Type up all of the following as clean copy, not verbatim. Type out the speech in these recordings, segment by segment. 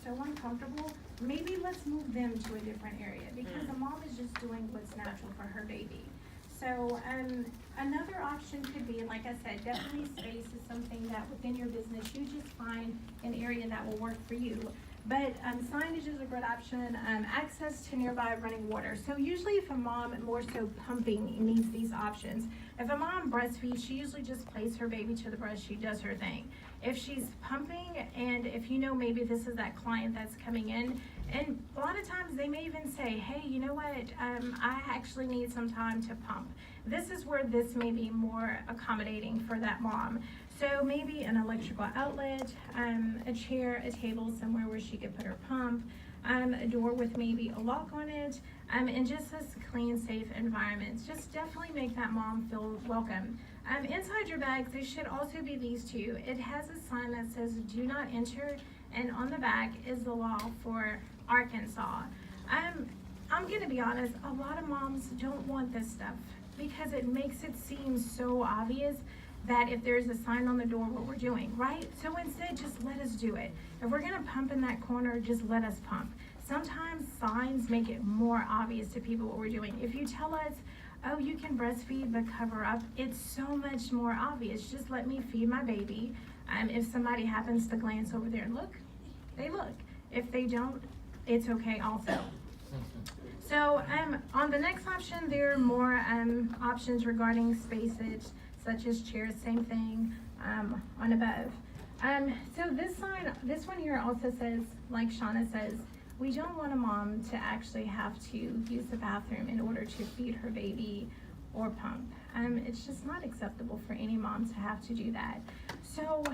so uncomfortable, maybe let's move them to a different area, because a mom is just doing what's natural for her baby. So, another option could be, like I said, definitely space is something that within your business, you just find an area that will work for you. But signage is a good option, access to nearby running water. So usually if a mom, more so pumping, needs these options. If a mom breastfeeds, she usually just places her baby to the breast, she does her thing. If she's pumping, and if you know maybe this is that client that's coming in, and a lot of times they may even say, hey, you know what, I actually need some time to pump. This is where this may be more accommodating for that mom. So maybe an electrical outlet, a chair, a table, somewhere where she could put her pump, a door with maybe a lock on it, and just a clean, safe environment. Just definitely make that mom feel welcome. Inside your bags, there should also be these two. It has a sign that says do not enter, and on the back is the law for Arkansas. I'm gonna be honest, a lot of moms don't want this stuff because it makes it seem so obvious that if there's a sign on the door what we're doing, right? So instead, just let us do it. If we're gonna pump in that corner, just let us pump. Sometimes signs make it more obvious to people what we're doing. If you tell us, oh, you can breastfeed but cover up, it's so much more obvious. Just let me feed my baby. If somebody happens to glance over there and look, they look. If they don't, it's okay also. So on the next option, there are more options regarding spaces, such as chairs, same thing on above. So this one here also says, like Shauna says, we don't want a mom to actually have to use the bathroom in order to feed her baby or pump. It's just not acceptable for any mom to have to do that. So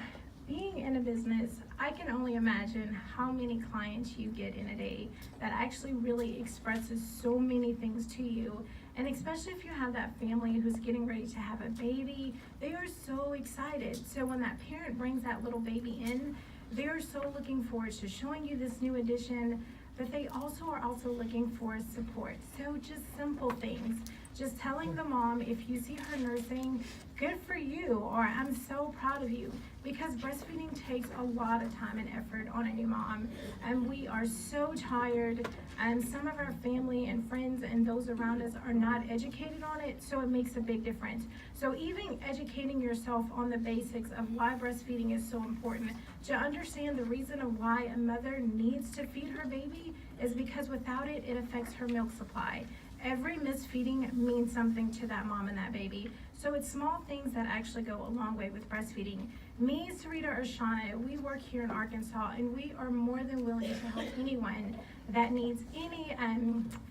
being in a business, I can only imagine how many clients you get in a day that actually really expresses so many things to you. And especially if you have that family who's getting ready to have a baby, they are so excited. So when that parent brings that little baby in, they are so looking forward to showing you this new addition, but they also are looking for support. So just simple things. Just telling the mom, if you see her nursing, good for you, or I'm so proud of you, because breastfeeding takes a lot of time and effort on a new mom, and we are so tired, and some of our family and friends and those around us are not educated on it, so it makes a big difference. So even educating yourself on the basics of why breastfeeding is so important, to understand the reason of why a mother needs to feed her baby is because without it, it affects her milk supply. Every misfeeding means something to that mom and that baby. So it's small things that actually go a long way with breastfeeding. Me, Sarita, or Shauna, we work here in Arkansas, and we are more than willing to help anyone that needs any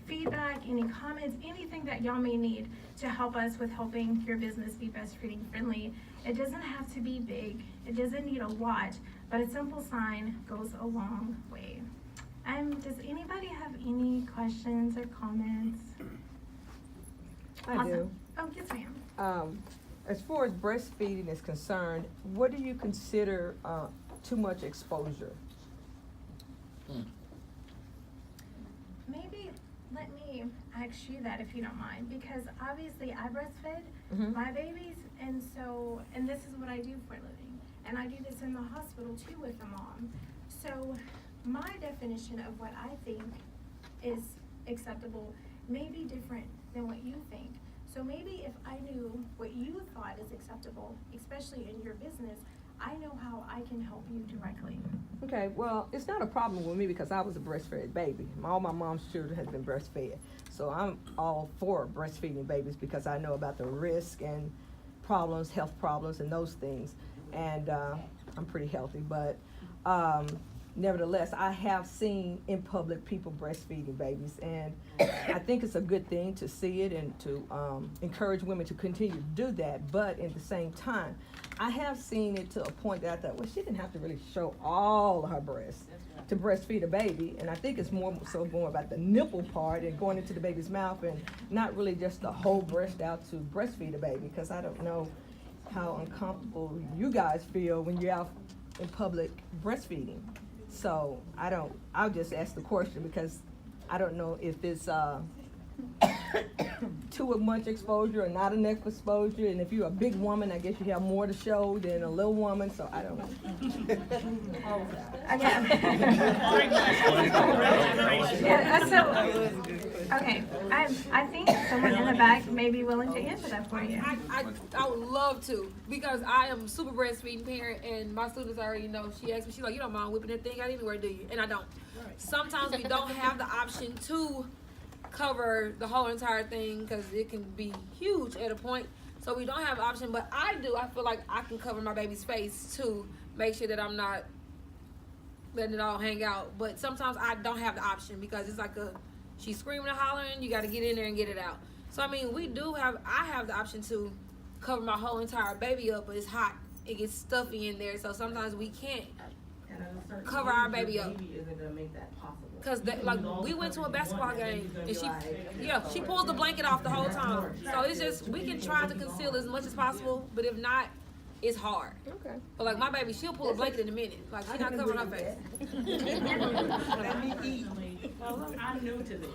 feedback, any comments, anything that y'all may need to help us with helping your business be breastfeeding friendly. It doesn't have to be big. It doesn't need a lot, but a simple sign goes a long way. Does anybody have any questions or comments? I Awesome. do. Oh, yes, ma'am. As far as breastfeeding is concerned, what do you consider too much exposure? Maybe let me ask you that if you don't mind, because obviously I breastfed Mhm. my babies, and this is what I do for a living. And I do this in the hospital too with a mom. So my definition of what I think is acceptable may be different than what you think. So maybe if I knew what you thought is acceptable, especially in your business, I know how I can help you directly. Okay, well, it's not a problem with me because I was a breastfed baby. All my mom's children has been breastfed. So I'm all for breastfeeding babies because I know about the risk and problems, health problems and those things. And I'm pretty healthy, but nevertheless, I have seen in public people breastfeeding babies, and I think it's a good thing to see it and to encourage women to continue to do that. But at the same time, I have seen it to a point that I thought, well, she didn't have to really show all of her breasts to breastfeed a baby. And I think it's more about the nipple part and going into the baby's mouth, and not really just the whole breast out to breastfeed a baby, because I don't know how uncomfortable you guys feel when you're out in public breastfeeding. So I'll just ask the question because I don't know if it's too much exposure or not enough exposure. And if you're a big woman, I guess you have more to show than a little woman. So I don't know. Okay, I think someone in the back may be willing to answer that for you. I would love to, because I am a super breastfeeding parent, and my students already know. She asked me, she's like, you don't mind whipping that thing out anywhere, do you? And I don't. Sometimes we don't have the option to cover the whole entire thing because it can be huge at a point. So we don't have an option, but I do. I feel like I can cover my baby's face to make sure that I'm not letting it all hang out. But sometimes I don't have the option because it's like she's screaming and hollering, you got to get in there and get it out. So I mean, I have the option to cover my whole entire baby up, but it's hot. It gets stuffy in there, so sometimes we can't cover our baby up. Isn't gonna make that possible. Cause we went to a basketball game and she pulls the blanket off the whole time. So it's just, we can try to conceal as much as possible, but if not, it's hard. Okay. But like my baby, she'll pull a blanket in a minute. Like she's not covering her face. I'm new to this.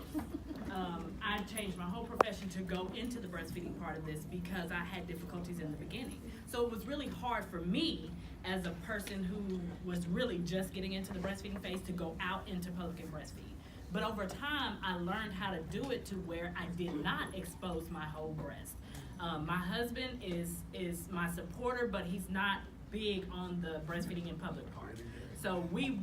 I changed my whole profession to go into the breastfeeding part of this because I had difficulties in the beginning. So it was really hard for me as a person who was really just getting into the breastfeeding phase to go out into public and breastfeed. But over time, I learned how to do it to where I did not expose my whole breast. My husband is my supporter, but he's not big on the breastfeeding in public part. So we